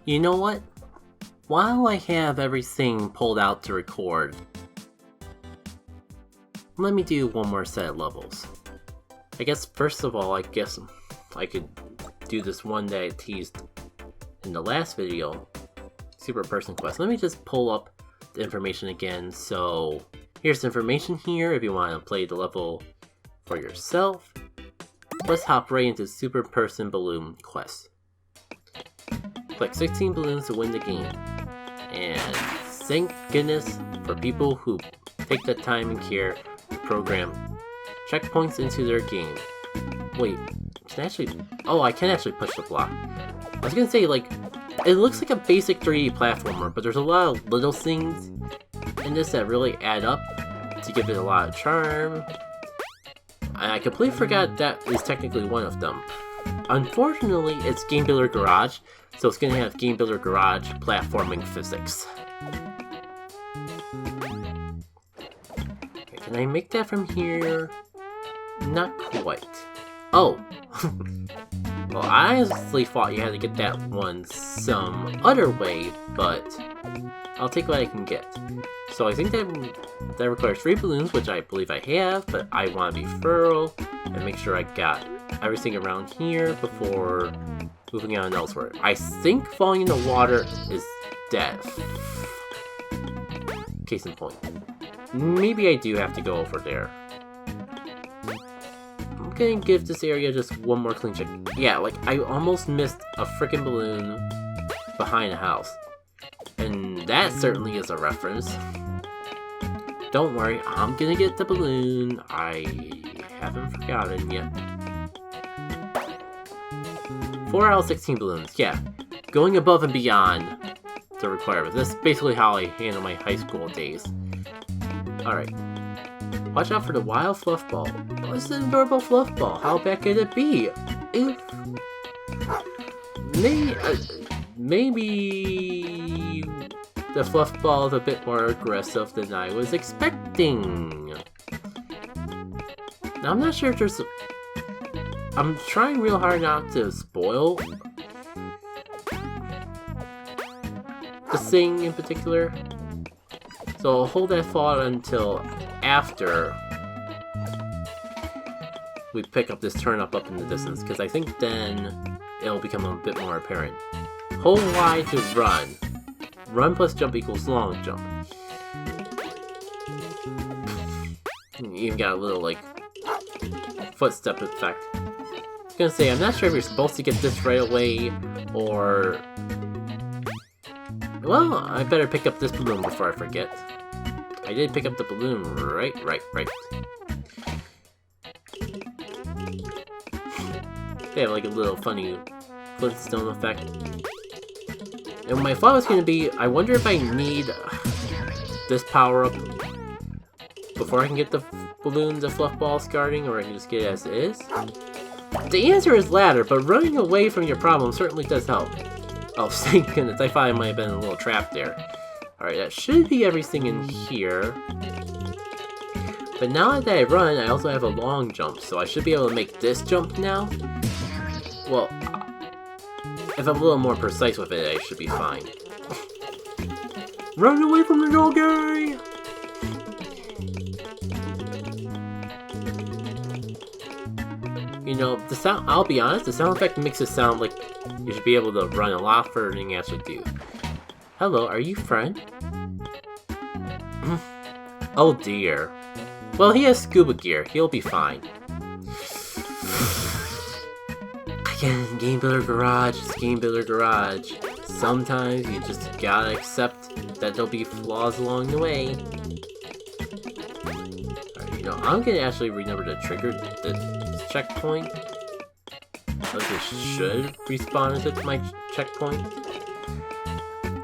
You know what? While I have everything pulled out to record, let me do one more set of levels. I guess first of all, I could do this one that I teased in the last video, Super Person Quest. Let me just pull up the information again. So here's the information here if you want to play the level for yourself. Let's hop right into Super Person Balloon Quest. Collect 16 balloons to win the game. And thank goodness for people who take the time and care to program checkpoints into their game. Wait, I can actually push the block. I was gonna say, like, it looks like a basic 3D platformer, but there's a lot of little things in this that really add up to give it a lot of charm. And I completely forgot that is technically one of them. Unfortunately, it's Game Builder Garage, so it's gonna have Game Builder Garage platforming physics. Okay, can I make that from here? Not quite. Oh! Well, I honestly thought you had to get that one some other way, but I'll take what I can get. So I think that requires 3 balloons, which I believe I have, but I want to be thorough and make sure I got everything around here before moving on elsewhere. I think falling in the water is death. Case in point. Maybe I do have to go over there. I'm gonna give this area just one more clean check. Yeah, like, I almost missed a freaking balloon behind a house. And that certainly is a reference. Don't worry, I'm gonna get the balloon. I haven't forgotten yet. 4 out of 16 balloons, yeah. Going above and beyond the requirement. This is basically how I handle my high school days. Alright. Watch out for the wild fluff ball. What's an adorable fluff ball? How bad could it be? Maybe the fluff ball is a bit more aggressive than I was expecting. Now, I'm not sure if there's... I'm trying real hard not to spoil the thing in particular. So I'll hold that thought until after we pick up this turnip up in the distance, because I think then it'll become a bit more apparent. Hold Y to run. Run plus jump equals long jump. You even got a little, like, footstep effect. I was gonna say, I'm not sure if you're supposed to get this right away, or... Well, I better pick up this balloon before I forget. I did pick up the balloon, right. They have, like, a little funny Flintstone effect. And my thought was going to be, I wonder if I need this power-up before I can get the balloon, the fluff ball starting, or I can just get it as it is. The answer is latter, but running away from your problem certainly does help. Oh, thank goodness, I thought I might have been a little trapped there. Alright, that should be everything in here. But now that I run, I also have a long jump, so I should be able to make this jump now. Well, if I'm a little more precise with it, I should be fine. Run away from the little guy! You know, the sound, I'll be honest, the sound effect makes it sound like you should be able to run a lot further than you actually do. Hello, are you friend? Oh dear. Well, he has scuba gear, he'll be fine. Again, Game Builder Garage is Game Builder Garage. Sometimes you just gotta accept that there'll be flaws along the way. Alright, you know, I'm gonna actually remember to trigger this checkpoint. So it should respawn into my checkpoint.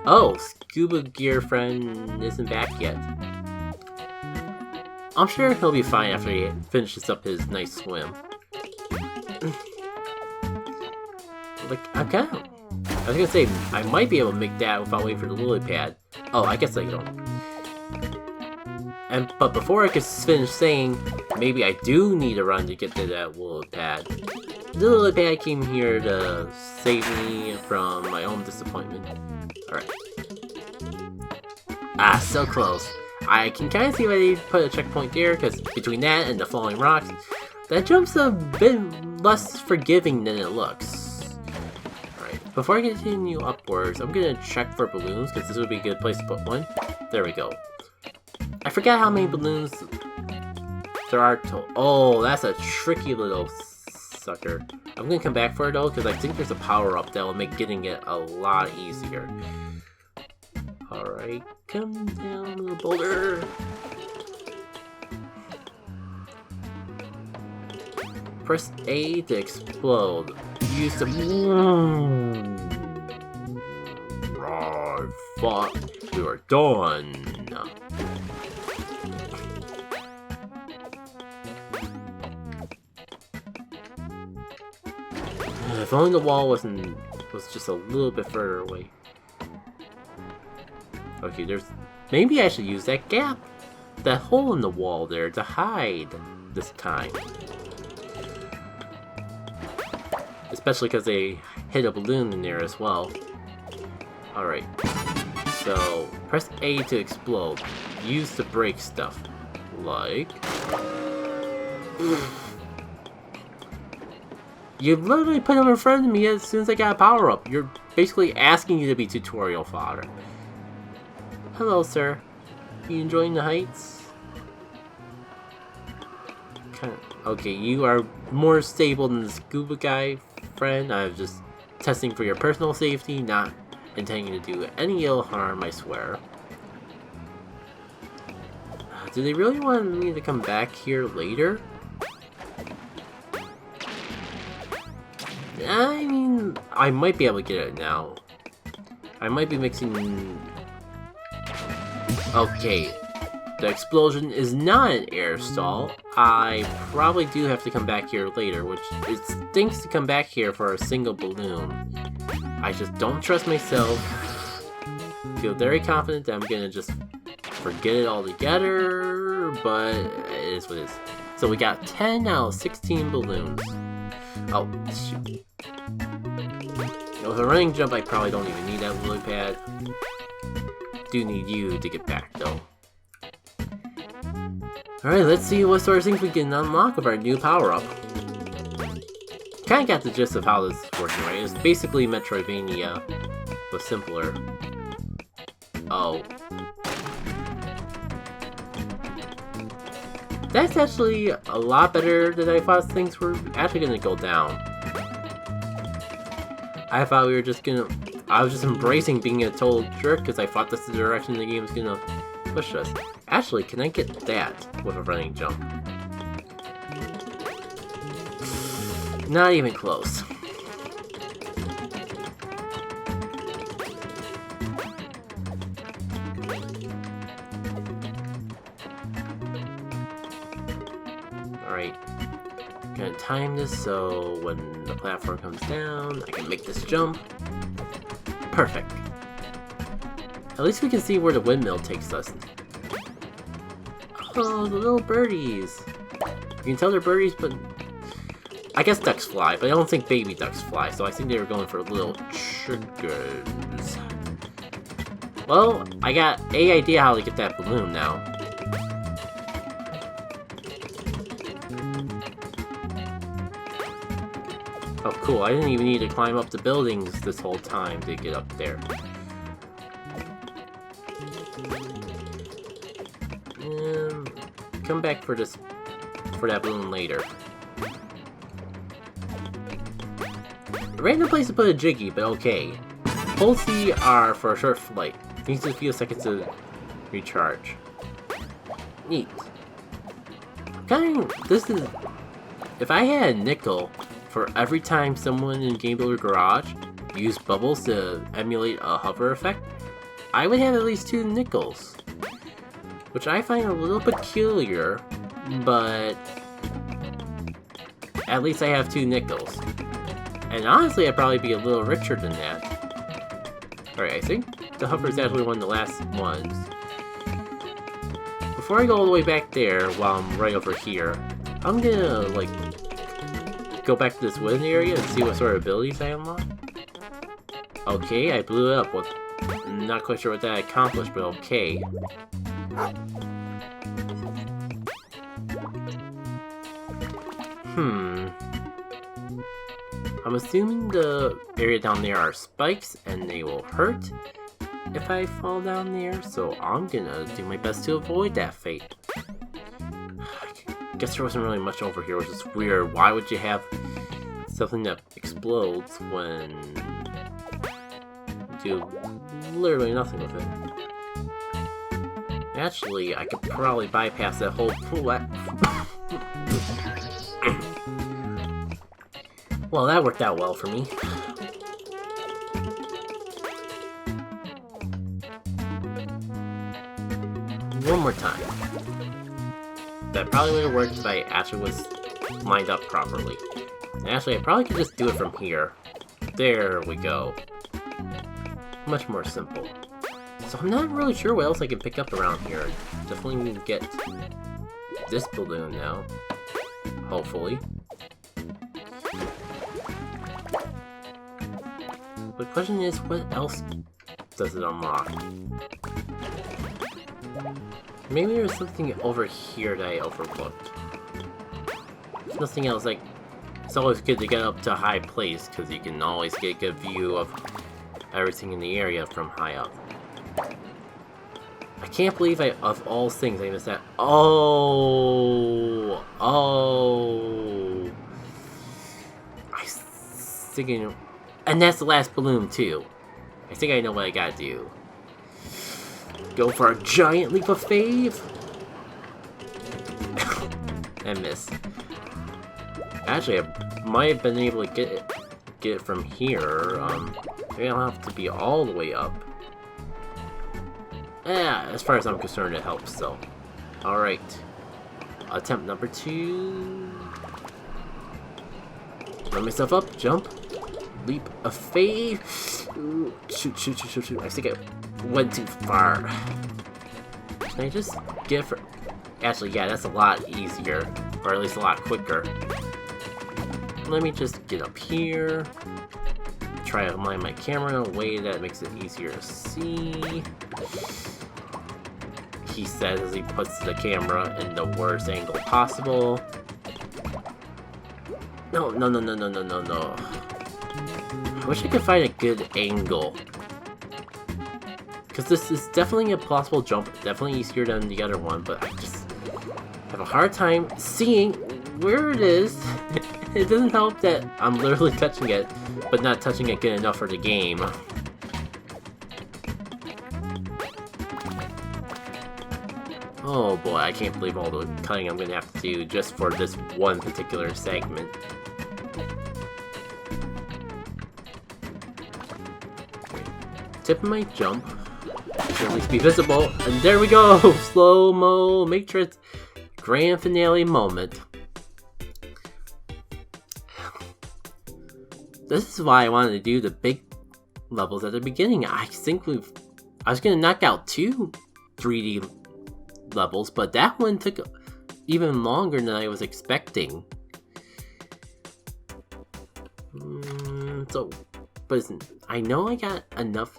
Oh, scuba gear friend isn't back yet. I'm sure he'll be fine after he finishes up his nice swim. Like, I was gonna say, I might be able to make that without waiting for the lily pad. Oh, I guess I don't. But before I could finish saying, maybe I do need a run to get to that lily pad, The little pad came here to save me from my own disappointment. Alright. Ah, so close. I can kind of see why they put a checkpoint there, because between that and the falling rocks, that jump's a bit less forgiving than it looks. Alright, before I continue upwards, I'm gonna check for balloons, because this would be a good place to put one. There we go. I forgot how many balloons there are total. Oh, that's a tricky little sucker. I'm gonna come back for it though, because I think there's a power-up that will make getting it a lot easier. Alright, come down, little boulder. Press A to explode. Use the... I thought we were done. If only the wall was just a little bit further away. Okay, there's... Maybe I should use that gap, that hole in the wall there to hide this time. Especially because they hit a balloon in there as well. Alright. So, press A to explode. Use to break stuff. Like... You literally put him in front of me as soon as I got a power-up. You're basically asking you to be tutorial fodder. Hello, sir. You enjoying the heights? Okay, you are more stable than the scuba guy, friend. I was just testing for your personal safety, not intending to do any ill harm, I swear. Do they really want me to come back here later? I mean, I might be able to get it now. I might be mixing... Okay, the explosion is not an air stall. I probably do have to come back here later, which it stinks to come back here for a single balloon. I just don't trust myself. Feel very confident that I'm gonna just forget it altogether, but it is what it is. So we got 10 out of 16 balloons. Oh, shoot. With a running jump, I probably don't even need that lily pad. Do need you to get back, though. Alright, let's see what sort of things we can unlock with our new power-up. Kinda got the gist of how this is working, right? It's basically Metroidvania, but simpler. Oh. That's actually a lot better than I thought things were actually gonna go down. I thought we were just gonna... I was just embracing being a total jerk because I thought that's the direction the game was gonna push us. Actually, can I get that with a running jump? Not even close. Alright. Gonna time this so when the platform comes down, I can make this jump. Perfect. At least we can see where the windmill takes us. Oh, the little birdies. You can tell they're birdies, but... I guess ducks fly, but I don't think baby ducks fly, so I think they were going for little chickens. Well, I got an idea how to get that balloon now. Oh, cool. I didn't even need to climb up the buildings this whole time to get up there. Come back for that balloon later. A random place to put a Jiggy, but okay. Hold C R for a short flight. Needs a few seconds to recharge. Neat. This is... If I had a nickel for every time someone in Game Builder Garage used bubbles to emulate a hover effect, I would have at least 2 nickels. Which I find a little peculiar, but at least I have 2 nickels. And honestly, I'd probably be a little richer than that. Alright, I think the hover is actually one of the last ones. Before I go all the way back there, while I'm right over here, I'm gonna, like, go back to this wooden area and see what sort of abilities I unlock? Okay, I blew it up. Well, I'm not quite sure what that accomplished, but okay. I'm assuming the area down there are spikes and they will hurt if I fall down there, so I'm gonna do my best to avoid that fate. I guess there wasn't really much over here, which is weird. Why would you have something that explodes when you do literally nothing with it? Actually, I could probably bypass that whole Well, that worked out well for me. One more time. That probably would have worked if I actually was lined up properly. And actually, I probably could just do it from here. There we go. Much more simple. So I'm not really sure what else I can pick up around here. Definitely need to get this balloon now. Hopefully. The question is, what else does it unlock? Maybe there's something over here that I overlooked. If nothing else, like, it's always good to get up to a high place, because you can always get a good view of everything in the area from high up. I can't believe of all things, I missed that. Oh! I think I know. And that's the last balloon, too. I think I know what I gotta do. Go for a giant leap of faith! And miss. Actually, I might have been able to get it from here. Maybe I don't have to be all the way up. Yeah, as far as I'm concerned, it helps, so. Alright. Attempt number 2. Run myself up, jump. Leap of faith. Ooh, shoot. I think I went too far. Can I just get for... Actually, yeah, that's a lot easier. Or at least a lot quicker. Let me just get up here. Try to align my camera in a way that makes it easier to see. He says as he puts the camera in the worst angle possible. No. I wish I could find a good angle. Because this is definitely a possible jump, definitely easier than the other one, but I just have a hard time seeing where it is. It doesn't help that I'm literally touching it, but not touching it good enough for the game. Oh boy, I can't believe all the cutting I'm gonna have to do just for this one particular segment. Tip my jump. Should at least be visible. And there we go! Slow-mo Matrix grand finale moment. This is why I wanted to do the big levels at the beginning. I was gonna knock out 2 3D levels, but that one took even longer than I was expecting. But I know I got enough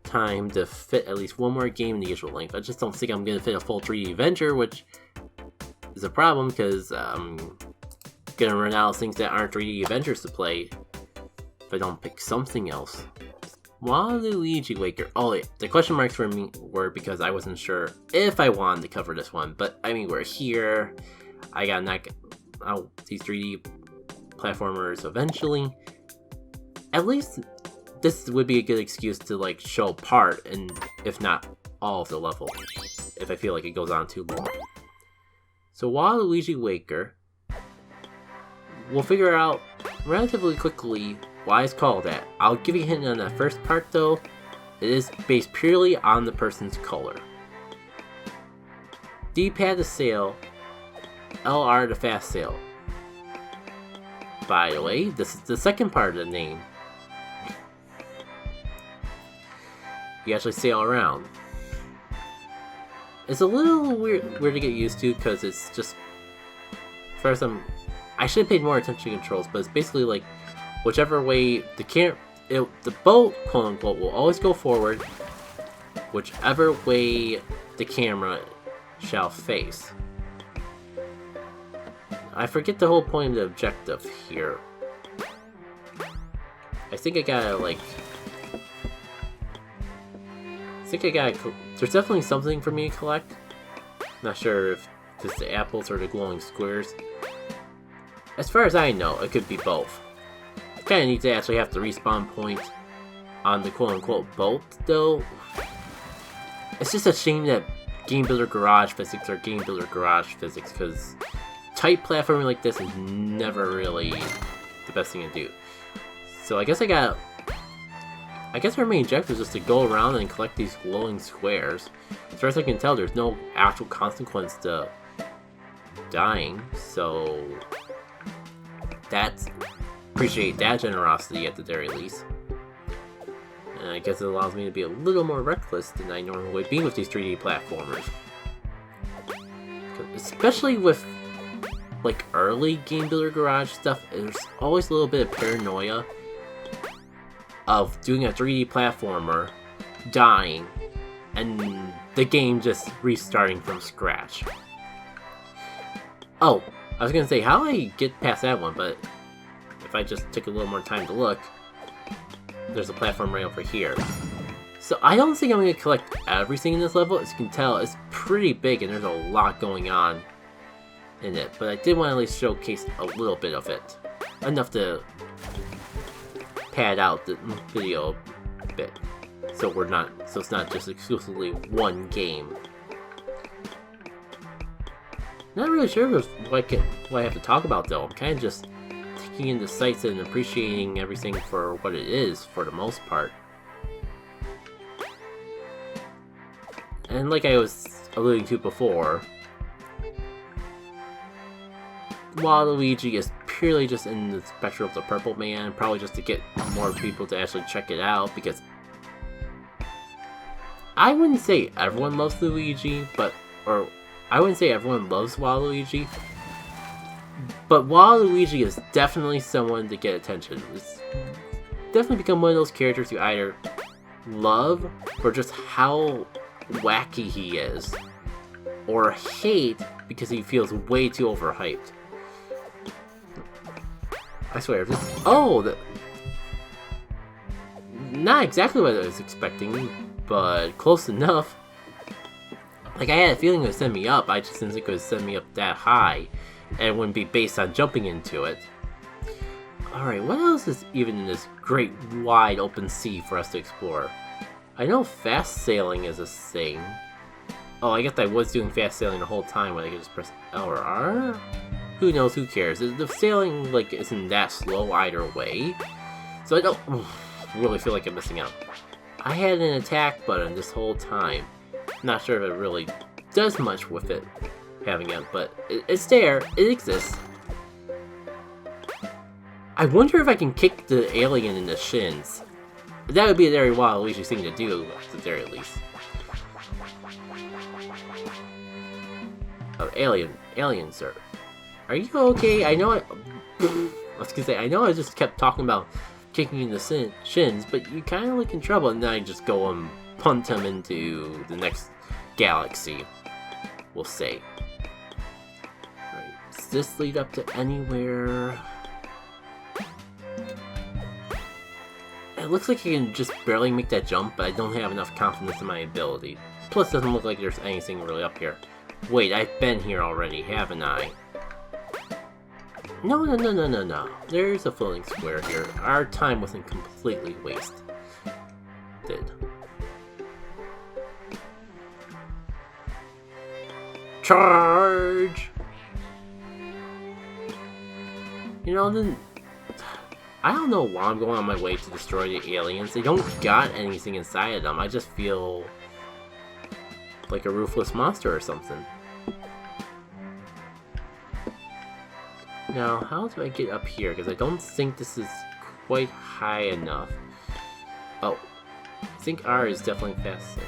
time to fit at least one more game in the usual length. I just don't think I'm gonna fit a full 3D adventure, which is a problem because I'm gonna run out of things that aren't 3D adventures to play if I don't pick something else. Waluigi Waker. Oh, yeah. The question marks for me were because I wasn't sure if I wanted to cover this one, but I mean, we're here. I gotta knock out these 3D platformers eventually. At least this would be a good excuse to like show part, and if not all of the level, if I feel like it goes on too long. So Waluigi Waker, we'll figure out relatively quickly why it's called that. I'll give you a hint on that first part though. It is based purely on the person's color. D-pad to sail, LR to fast sail. By the way, this is the second part of the name. You actually sail around. It's a little weird to get used to because it's just... First, I should have paid more attention to controls, but it's basically like whichever way the boat, quote unquote, will always go forward, whichever way the camera shall face. I forget the whole point of the objective here. I think I gotta like. There's definitely something for me to collect. Not sure if it's the apples or the glowing squares. As far as I know, it could be both. Kinda need to actually have the respawn point on the quote-unquote boat, though. It's just a shame that Game Builder Garage physics are Game Builder Garage physics, because tight platforming like this is never really the best thing to do. So I guess our main objective is just to go around and collect these glowing squares. As far as I can tell, there's no actual consequence to dying, so appreciate that generosity at the very least. And I guess it allows me to be a little more reckless than I normally would be with these 3D platformers. Especially with like early Game Builder Garage stuff, there's always a little bit of paranoia of doing a 3D platformer, dying, and the game just restarting from scratch. Oh, I was gonna say, how do I get past that one, but if I just took a little more time to look, there's a platform right over here. So I don't think I'm gonna collect everything in this level. As you can tell, it's pretty big and there's a lot going on in it, but I did want to at least showcase a little bit of it. Enough to pad out the video a bit, so it's not just exclusively one game. Not really sure what I have to talk about though. I'm kind of just taking in the sights and appreciating everything for what it is for the most part. And like I was alluding to before, Waluigi is purely just in the spectrum of the Purple Man, probably just to get more people to actually check it out, because I wouldn't say everyone loves Luigi, or I wouldn't say everyone loves Waluigi, but Waluigi is definitely someone to get attention. It's definitely become one of those characters you either love for just how wacky he is, or hate because he feels way too overhyped. I swear, not exactly what I was expecting, but close enough. Like, I had a feeling it would send me up, I just didn't think it would send me up that high, and it wouldn't be based on jumping into it. Alright, what else is even in this great wide open sea for us to explore? I know fast sailing is a thing. Oh, I guess I was doing fast sailing the whole time when I could just press L or R? Who knows, who cares? The sailing, like, isn't that slow either way. So I don't really feel like I'm missing out. I had an attack button this whole time. Not sure if it really does much with it, having it, but it's there, it exists. I wonder if I can kick the alien in the shins. That would be a very Waluigi thing to do, at the very least. Oh, alien, sir. Are you okay? I know I know I just kept talking about kicking in the shins, but you kind of look in trouble, and then I just go and punt him into the next galaxy, we'll say. Right, does this lead up to anywhere? It looks like I can just barely make that jump, but I don't have enough confidence in my ability. Plus, it doesn't look like there's anything really up here. Wait, I've been here already, haven't I? No. There's a floating square here. Our time wasn't completely wasted. Charge! You know, then I don't know why I'm going on my way to destroy the aliens. They don't got anything inside of them. I just feel like a ruthless monster or something. Now, how do I get up here? Because I don't think this is quite high enough. Oh, I think R is definitely faster.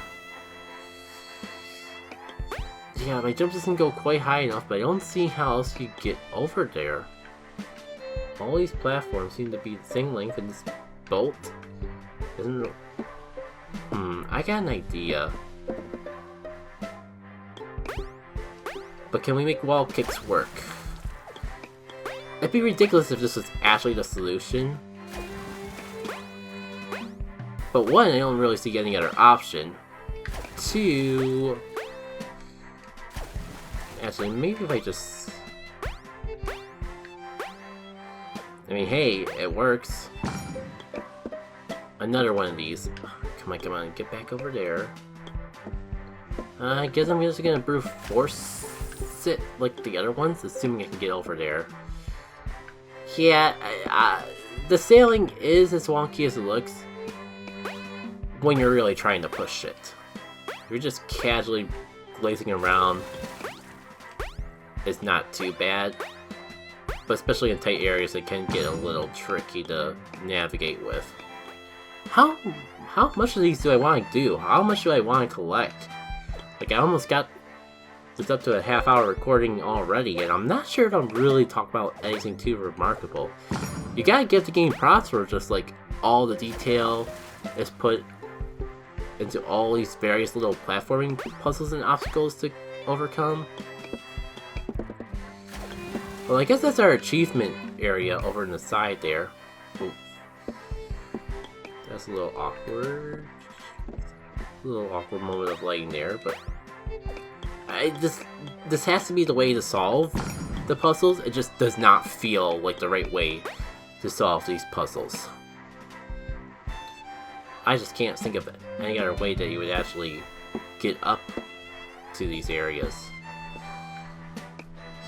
Yeah, my jump doesn't go quite high enough, but I don't see how else you get over there. All these platforms seem to be the same length, and this bolt isn't. I got an idea. But can we make wall kicks work? It'd be ridiculous if this was actually the solution. But one, I don't really see any other option. Two... Actually, maybe if I just... I mean, hey, it works. Another one of these. Come on, get back over there. I guess I'm just gonna brute force it like the other ones, assuming I can get over there. Yeah, the sailing is as wonky as it looks when you're really trying to push it. If you're just casually glazing around, it's not too bad. But especially in tight areas, it can get a little tricky to navigate with. How much of these do I want to do? How much do I want to collect? Like, I almost got this up to a half-hour recording already, and I'm not sure if I'm really talking about anything too remarkable. You gotta give the game props for just, like, all the detail is put into all these various little platforming puzzles and obstacles to overcome. Well, I guess that's our achievement area over on the side there. Ooh. That's a little awkward. A little awkward moment of lighting there, but this has to be the way to solve the puzzles. It just does not feel like the right way to solve these puzzles. I just can't think of any other way that you would actually get up to these areas.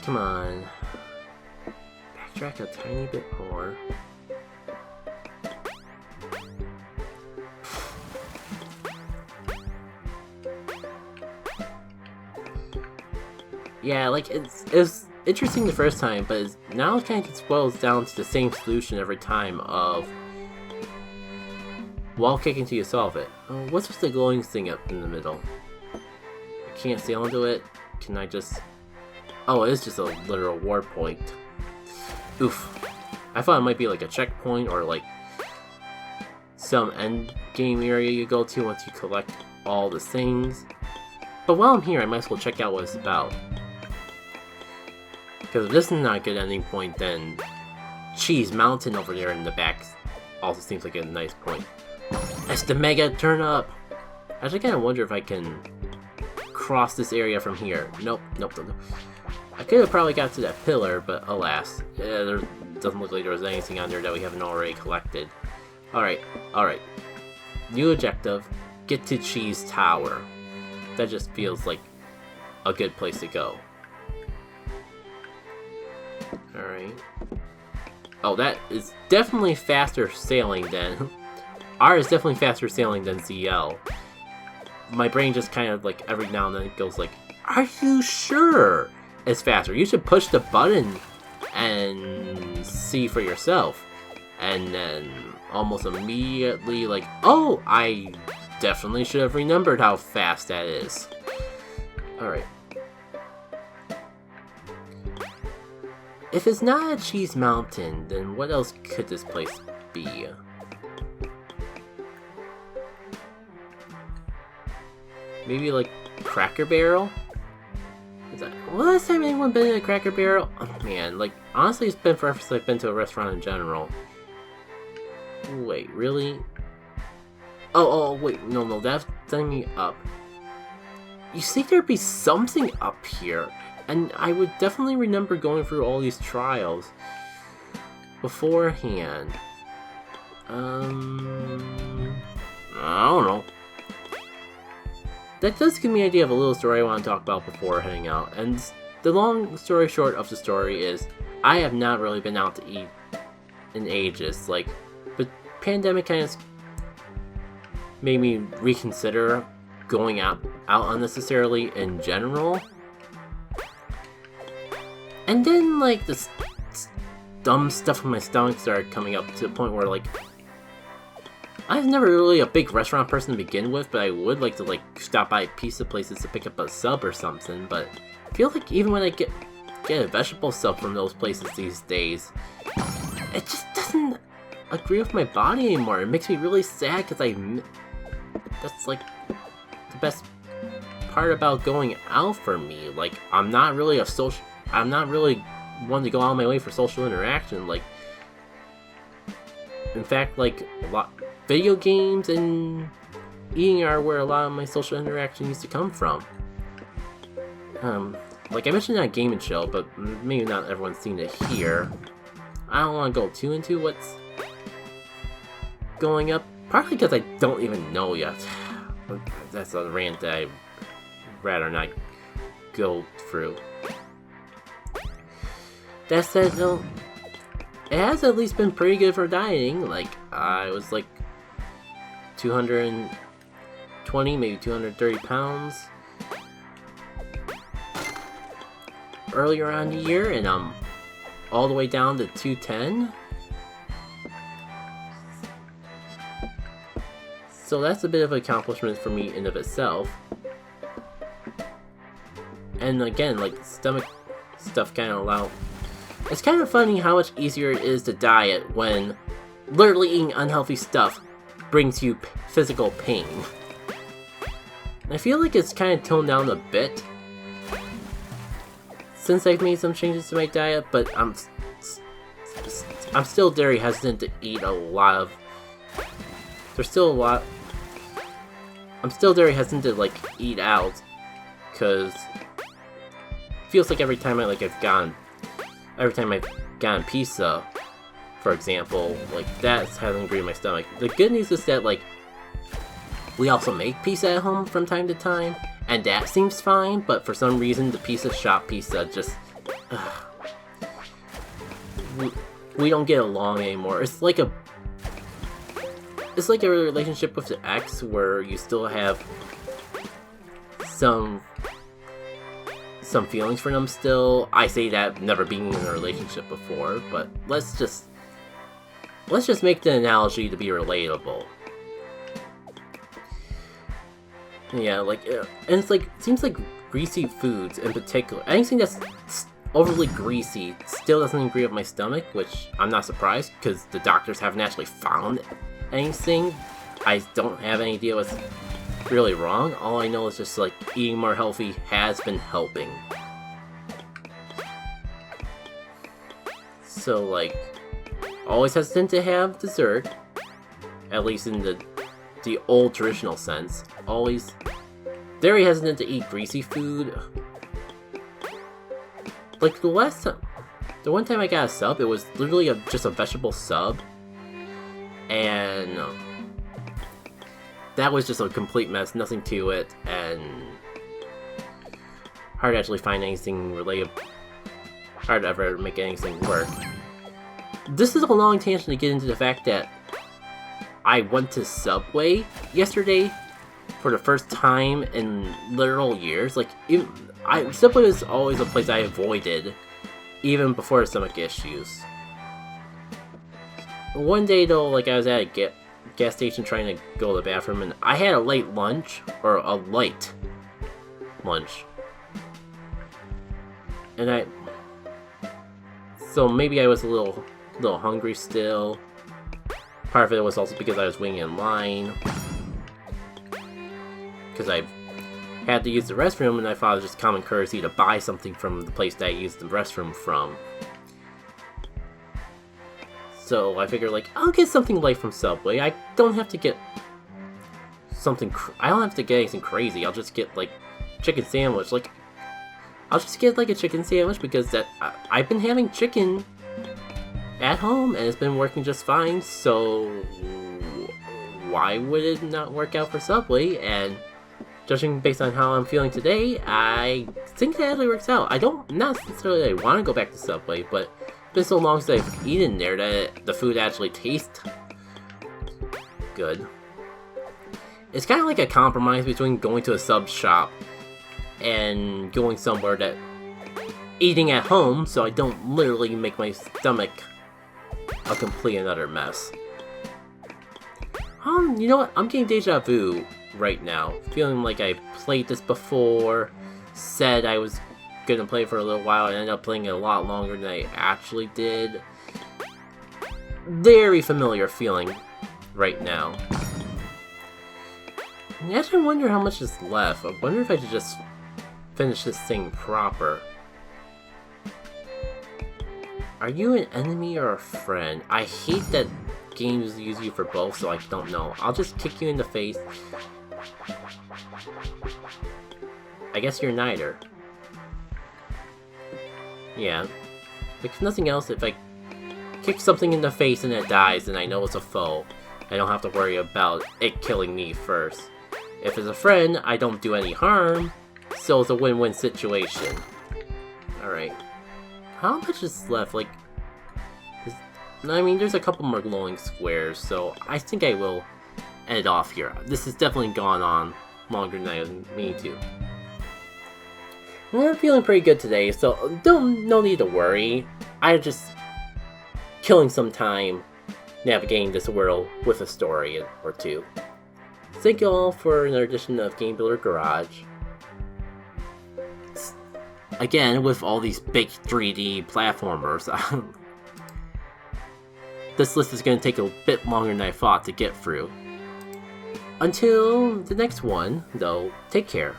Come on. Backtrack a tiny bit more. Yeah, like, it was interesting the first time, but now it kind of just boils down to the same solution every time of wall kick until you solve it. Oh, what's with the glowing thing up in the middle? I can't sail into it. Can I just... Oh, it is just a literal war point. Oof. I thought it might be like a checkpoint or like some end game area you go to once you collect all the things. But while I'm here, I might as well check out what it's about. Because if this is not a good ending point, then Cheese Mountain over there in the back also seems like a nice point. That's the Mega Turn-Up! I actually kind of wonder if I can cross this area from here. Nope. I could have probably got to that pillar, but alas. There doesn't look like there was anything on there that we haven't already collected. Alright. New objective. Get to Cheese Tower. That just feels like a good place to go. Alright. Oh, that is definitely faster sailing than... R is definitely faster sailing than ZL. My brain just kind of, like, every now and then goes like, are you sure it's faster? You should push the button and see for yourself. And then almost immediately like, oh, I definitely should have remembered how fast that is. Alright. If it's not a Cheese Mountain, then what else could this place be? Maybe like Cracker Barrel? Last time anyone been in a Cracker Barrel? Oh man, like honestly it's been forever since I've been to a restaurant in general. Wait, really? Oh wait, no, that's setting me up. You think there'd be something up here, and I would definitely remember going through all these trials beforehand. I don't know. That does give me an idea of a little story I want to talk about before heading out, and the long story short of the story is, I have not really been out to eat in ages, like, but pandemic kind of made me reconsider going out unnecessarily in general. And then, like, this dumb stuff in my stomach started coming up to the point where, like, I was never really a big restaurant person to begin with, but I would like to, like, stop by pizza places to pick up a sub or something, but I feel like even when I get a vegetable sub from those places these days, it just doesn't agree with my body anymore. It makes me really sad because that's like the best part about going out for me. Like, I'm not really one to go out of my way for social interaction. Like, in fact, like, video games and eating are where a lot of my social interaction used to come from. Like I mentioned that Game & Chill, but maybe not everyone's seen it here. I don't want to go too into what's going up, partly because I don't even know yet. That's a rant that I'd rather not go through. That said, though, it has at least been pretty good for dieting. Like, I was like 220, maybe 230 pounds earlier on the year, and I'm all the way down to 210. So that's a bit of an accomplishment for me in of itself. And again, like, stomach stuff kind of allow. It's kind of funny how much easier it is to diet when literally eating unhealthy stuff brings you physical pain. I feel like it's kind of toned down a bit since I've made some changes to my diet, but I'm still very hesitant to eat a lot of. I'm still very hesitant to like eat out, because it feels like every time I've gotten pizza, for example, like that hasn't agreed with my stomach. The good news is that like we also make pizza at home from time to time, and that seems fine, but for some reason the pizza shop pizza just we don't get along anymore. It's like a relationship with the ex where you still have some feelings for them still. I say that never being in a relationship before, but let's just make the analogy to be relatable. Yeah, like, and it's like, it seems like greasy foods in particular, anything that's overly greasy still doesn't agree with my stomach, which I'm not surprised, because the doctors haven't actually found anything. I don't have any idea what's really wrong. All I know is just like eating more healthy has been helping. So like, always hesitant to have dessert, at least in the old traditional sense. Always very hesitant to eat greasy food. Like the one time I got a sub, it was literally just a vegetable sub, and that was just a complete mess, nothing to it, and hard to actually find anything hard to ever make anything work. This is a long tangent to get into the fact that I went to Subway yesterday for the first time in literal years. Like, Subway was always a place I avoided, even before stomach issues. One day though, like, I was at a gas station trying to go to the bathroom, and I had a late lunch, or a light lunch. And so maybe I was a little hungry still. Part of it was also because I was waiting in line, because I had to use the restroom, and I thought it was just common courtesy to buy something from the place that I used the restroom from. So I figured, like, I'll get something light from Subway. I don't have to get something. I don't have to get anything crazy. I'll just get like chicken sandwich. Like, I'll just get like a chicken sandwich because I've been having chicken at home and it's been working just fine. So why would it not work out for Subway? And judging based on how I'm feeling today, I think that actually works out. Not necessarily I want to go back to Subway, but it's been so long since I've eaten there that the food actually tastes good. It's kind of like a compromise between going to a sub shop and going somewhere that eating at home, so I don't literally make my stomach a complete and utter mess. You know what? I'm getting deja vu right now. Feeling like I played this before, said I was gonna play for a little while, and ended up playing it a lot longer than I actually did. very familiar feeling right now. And I actually wonder how much is left. I wonder if I should just finish this thing proper. Are you an enemy or a friend? I hate that games use you for both, so I don't know. I'll just kick you in the face. I guess you're neither. Yeah. If nothing else, if I kick something in the face and it dies, then I know it's a foe. I don't have to worry about it killing me first. If it's a friend, I don't do any harm, so it's a win-win situation. Alright. How much is left? Like, I mean, there's a couple more glowing squares, so I think I will end it off here. This has definitely gone on longer than I mean to. I'm feeling pretty good today, so no need to worry. I'm just killing some time navigating this world with a story or two. Thank you all for another edition of Game Builder Garage. Again, with all these big 3D platformers, this list is going to take a bit longer than I thought to get through. Until the next one, though, take care.